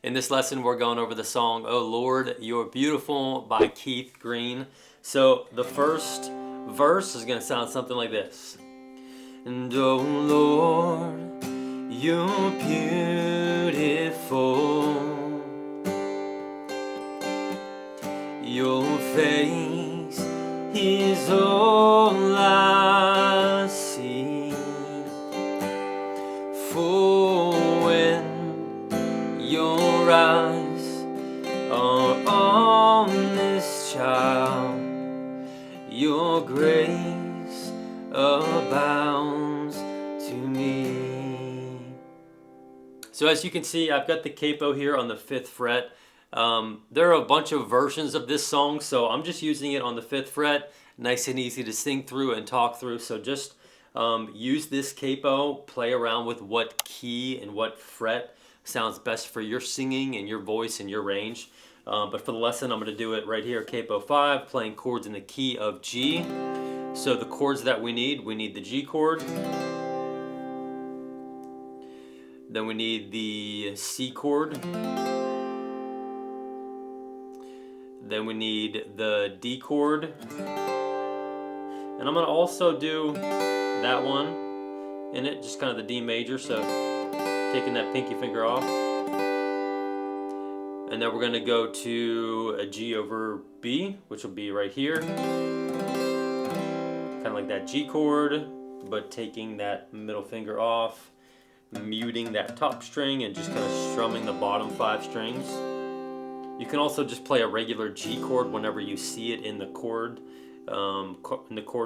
In this lesson, we're going over the song, "Oh Lord, You're Beautiful" by Keith Greene. So the first verse is going to sound something like this. And oh Lord, you're beautiful. Your face is all I see. For when your eyes are on this child, your grace abounds to me. So as you can see, I've got the capo here on the 5th fret. There are a bunch of versions of this song, so I'm just using it on the 5th fret. Nice and easy to sing through and talk through. So just use this capo, play around with what key and what fret sounds best for your singing and your voice and your range. But for the lesson, I'm going to do it right here, capo 5, playing chords in the key of G. So the chords that we need the G chord. Then we need the C chord. Then we need the D chord. And I'm going to also do that one in it, just kind of the D major, so taking that pinky finger off. And then we're going to go to a G over B, which will be right here. Kind of like that G chord, but taking that middle finger off, muting that top string, and just kind of strumming the bottom 5 strings. You can also just play a regular G chord whenever you see it in the chord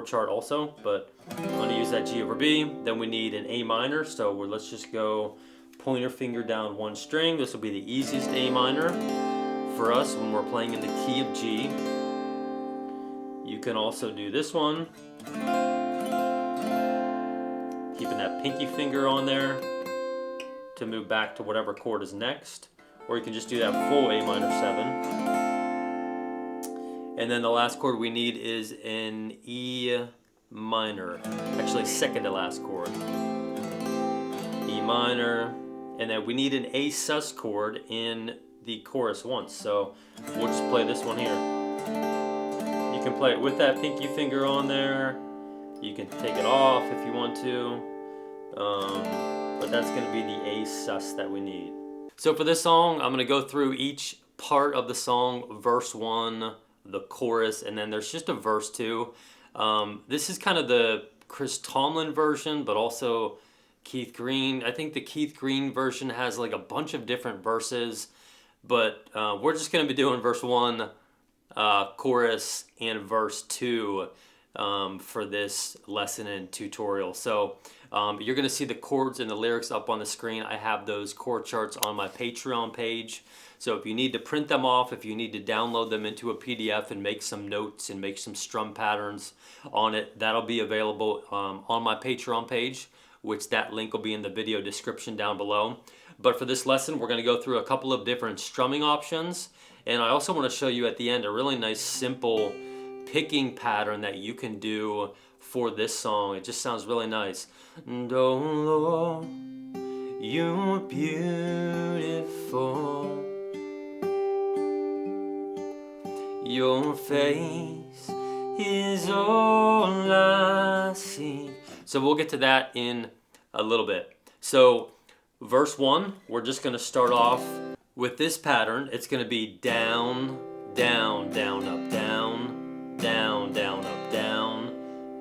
chart also, but I'm going to use that G over B. Then we need an A minor, so let's just go pointer finger down 1 string. This will be the easiest A minor for us when we're playing in the key of G. You can also do this one, keeping that pinky finger on there to move back to whatever chord is next. Or you can just do that full A minor 7. And then the last chord we need is an E minor. Actually, second to last chord. E minor. And then we need an A sus chord in the chorus once. So we'll just play this one here. You can play it with that pinky finger on there. You can take it off if you want to. But that's going to be the A sus that we need. So for this song, I'm going to go through each part of the song, verse 1, the chorus, and then there's just a verse 2. This is kind of the Chris Tomlin version, but also Keith Greene. I think the Keith Greene version has like a bunch of different verses, but we're just going to be doing verse 1, chorus, and verse 2 for this lesson and tutorial. So you're going to see the chords and the lyrics up on the screen. I have those chord charts on my Patreon page. So if you need to print them off, if you need to download them into a PDF and make some notes and make some strum patterns on it, that'll be available on my Patreon page, which that link will be in the video description down below. But for this lesson, we're going to go through a couple of different strumming options. And I also want to show you at the end a really nice simple picking pattern that you can do for this song. It just sounds really nice. And oh Lord, you're beautiful. Your face is all I see. So we'll get to that in a little bit. So verse 1, we're just going to start off with this pattern. It's going to be down, down, down, up, down, down, down, up, down,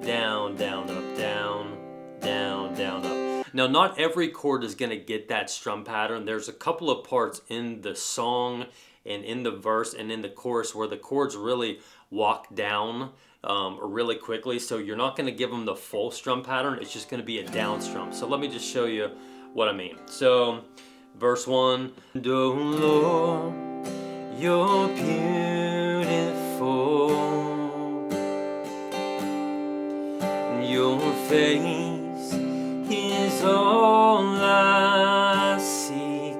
down, down, up, down, down, down, up. Now, not every chord is going to get that strum pattern. There's a couple of parts in the song and in the verse and in the chorus where the chords really walk down really quickly. So you're not going to give them the full strum pattern. It's just going to be a down strum. So let me just show you what I mean. So verse 1. Oh Lord, you're beautiful. Your face is all I seek.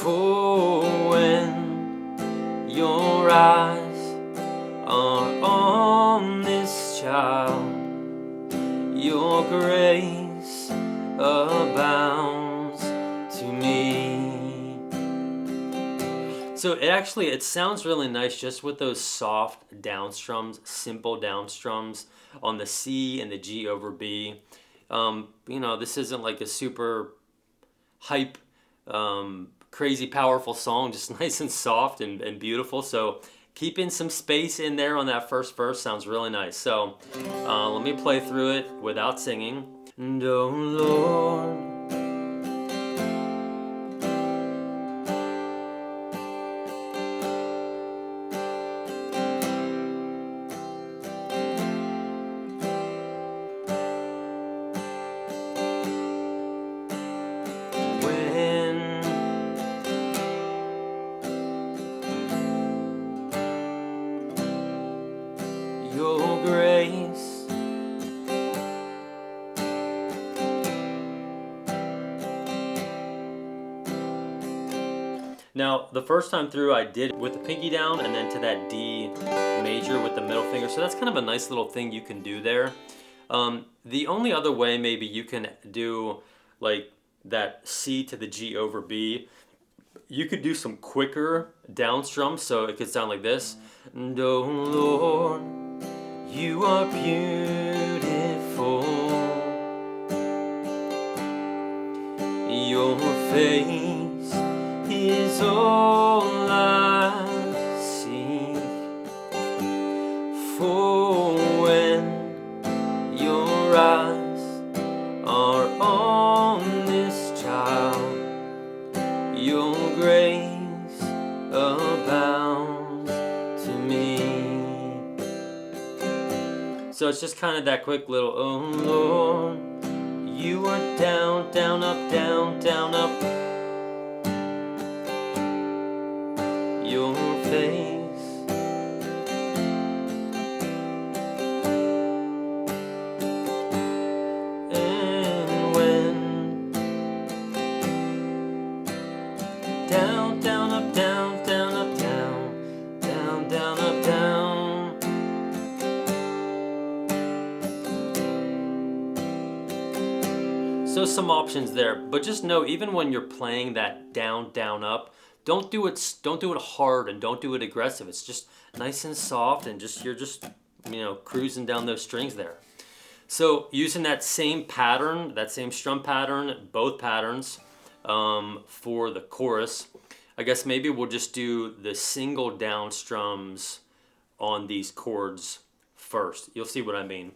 For when your eyes are on this child, your grace abounds to me. So it sounds really nice just with those soft down strums, simple down strums on the C and the G over B. This isn't like a super hype, crazy powerful song, just nice and soft and beautiful. So keeping some space in there on that first verse sounds really nice. So let me play through it without singing. And oh Lord, your grace Now, the first time through, I did with the pinky down and then to that D major with the middle finger. So that's kind of a nice little thing you can do there. The only other way maybe you can do like that C to the G over B, you could do some quicker down strums, so it could sound like this. And oh Lord, you are beautiful. Your face is all I seek. For when your eyes are on this child, your grace abounds to me. So it's just kind of that quick little, oh Lord, you are down, down, up, down, down, up. Your face and when down, down, up, down, down, up, down, down, down, up, down. So some options there, but just know even when you're playing that down, down, up, don't do it hard and don't do it aggressive. It's just nice and soft and you're just cruising down those strings there. So using that same pattern, that same strum pattern, both patterns for the chorus, I guess maybe we'll just do the single down strums on these chords first. You'll see what I mean.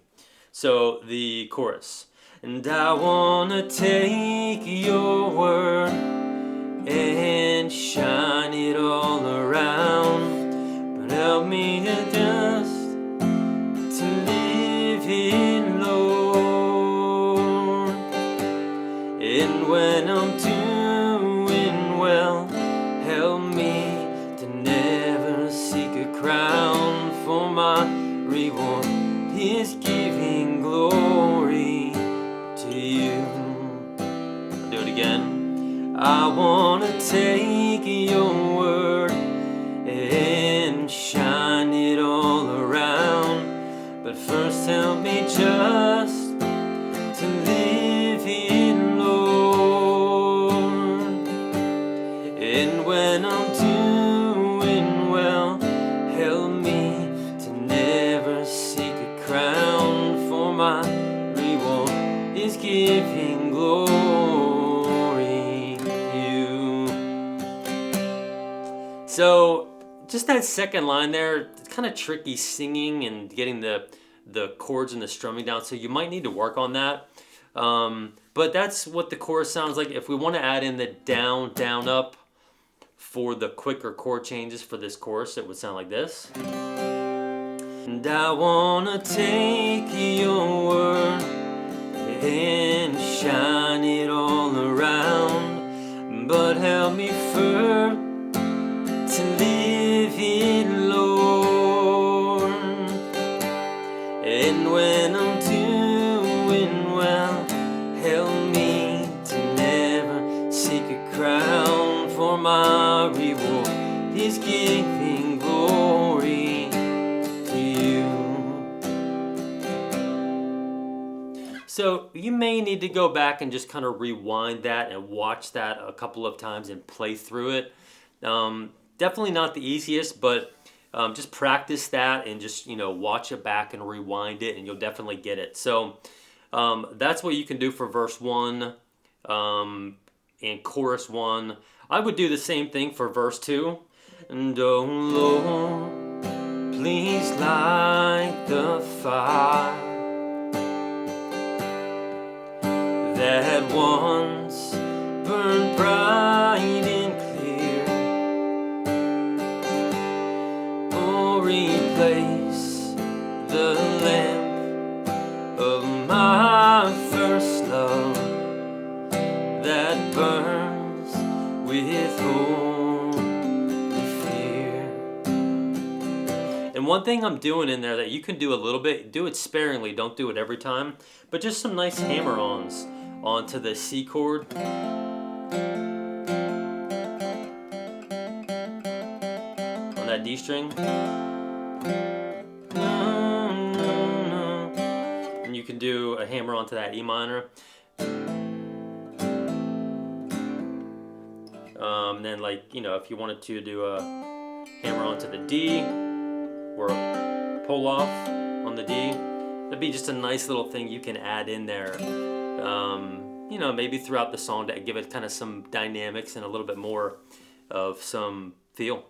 So the chorus. And I wanna take your word and shine it all around, but help me just to live in, Lord. And when I'm doing well, help me to never seek a crown, for my reward is giving glory to you. I'll do it again. I wanna take your word and shine it all around, but first help me just to live in, Lord. And when I'm doing well, help me to never seek a crown, for my reward is giving glory. So just that second line there, it's kind of tricky singing and getting the chords and the strumming down, so you might need to work on that. But that's what the chorus sounds like. If we want to add in the down, down, up for the quicker chord changes for this chorus, it would sound like this. And I want to take your word and shine it all around, but help me first to live in, Lord. And when I'm doing well, help me to never seek a crown, for my reward is giving glory to you. So you may need to go back and just kind of rewind that and watch that a couple of times and play through it. Definitely not the easiest, but just practice that and just, watch it back and rewind it, and you'll definitely get it. So that's what you can do for verse 1 and chorus 1. I would do the same thing for verse 2. And oh Lord, please light the fire that once burned bright and clear. Oh, replace the lamp of my first love that burns with holy fear. And one thing I'm doing in there that you can do a little bit, do it sparingly, don't do it every time, but just some nice hammer-ons onto the C chord. On that D string. And you can do a hammer onto that E minor. Then, like, if you wanted to do a hammer onto the D or a pull off on the D, that'd be just a nice little thing you can add in there. Maybe throughout the song to give it kind of some dynamics and a little bit more of some feel.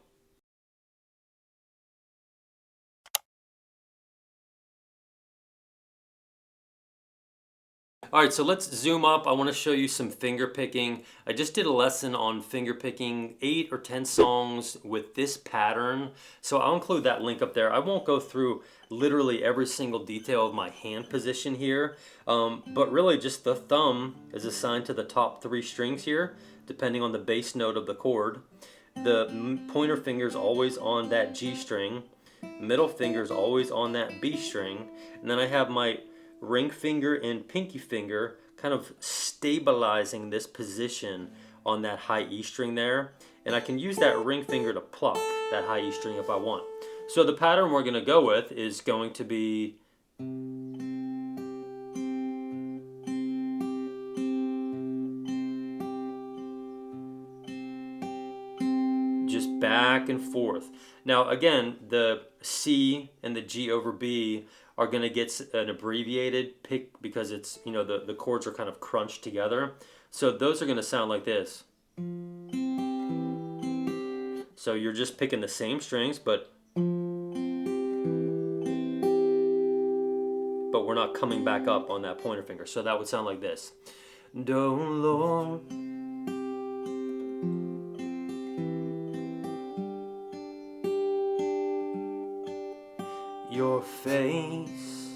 All right, so let's zoom up. I want to show you some finger picking. I just did a lesson on finger picking, 8 or 10 songs with this pattern. So I'll include that link up there. I won't go through literally every single detail of my hand position here, but really just the thumb is assigned to the top 3 strings here, depending on the bass note of the chord. The pointer finger is always on that G string. Middle finger is always on that B string. And then I have my ring finger and pinky finger kind of stabilizing this position on that high E string there. And I can use that ring finger to pluck that high E string if I want. So the pattern we're going to go with is going to be just back and forth. Now again, the C and the G over B are going to get an abbreviated pick because it's, the chords are kind of crunched together. So those are going to sound like this. So you're just picking the same strings, but we're not coming back up on that pointer finger. So that would sound like this. Do, Lord, your face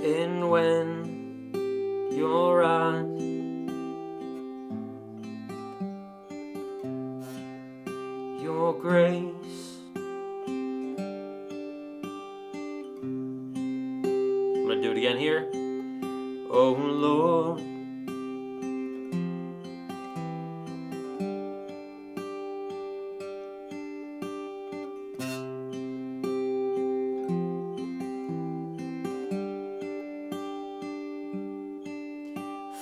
and when your eyes your grace. I'm gonna do it again here. Oh Lord,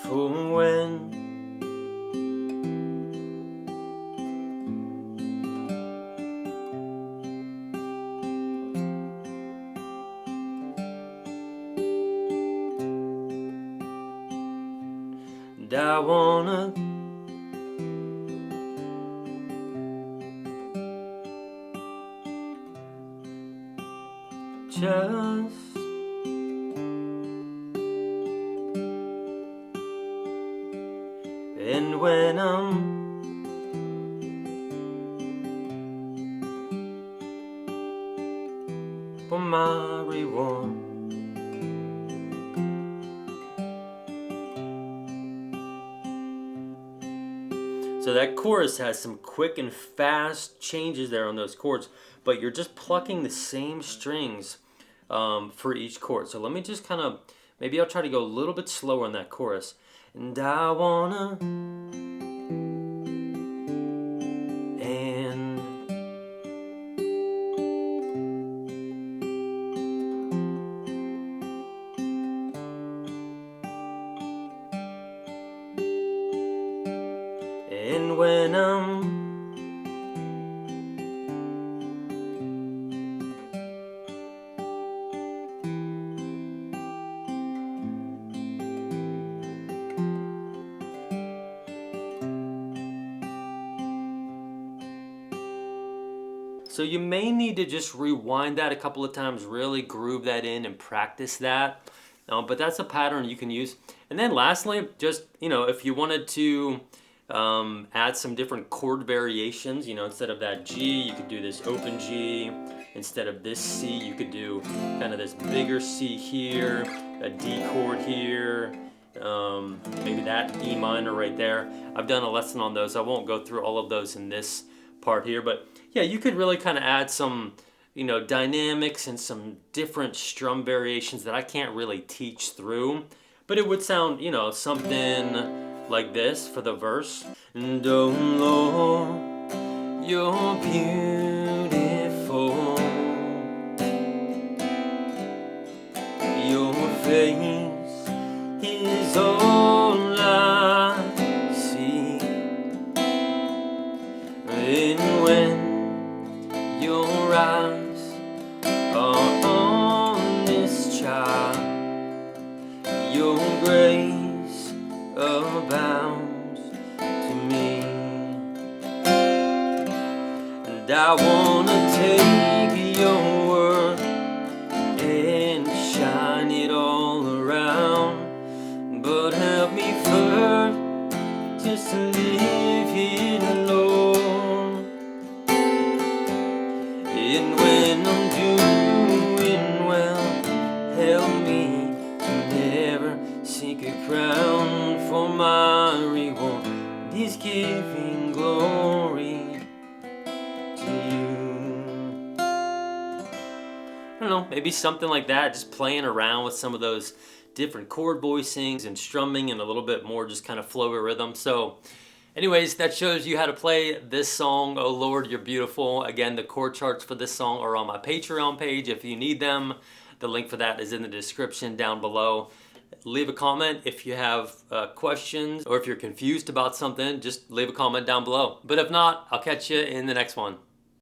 for when and I wanna just and when I'm for my reward. So that chorus has some quick and fast changes there on those chords, but you're just plucking the same strings for each chord. So let me just kind of, maybe I'll try to go a little bit slower on that chorus. And I wanna and And when so you may need to just rewind that a couple of times, really groove that in and practice that. But that's a pattern you can use. And then lastly, just, if you wanted to add some different chord variations, instead of that G, you could do this open G. Instead of this C, you could do kind of this bigger C here, a D chord here, maybe that E minor right there. I've done a lesson on those. I won't go through all of those in this part here, but yeah, you could really kind of add some dynamics and some different strum variations that I can't really teach through, but it would sound something like this for the verse. And oh Lord, you're beautiful, your face is all I see, and when your eyes are on this child, your grace abounds to me. And I wanna take your word and shine it all around, but help me first just to live it alone. And when I'm doing well, help me to never seek a crown, for my reward is giving glory to you. I don't know, maybe something like that, just playing around with some of those different chord voicings and strumming and a little bit more just kind of flowy rhythm. So anyways, that shows you how to play this song, Oh Lord, You're Beautiful. Again, the chord charts for this song are on my Patreon page if you need them. The link for that is in the description down below. Leave a comment if you have questions, or if you're confused about something, just leave a comment down below. But if not, I'll catch you in the next one.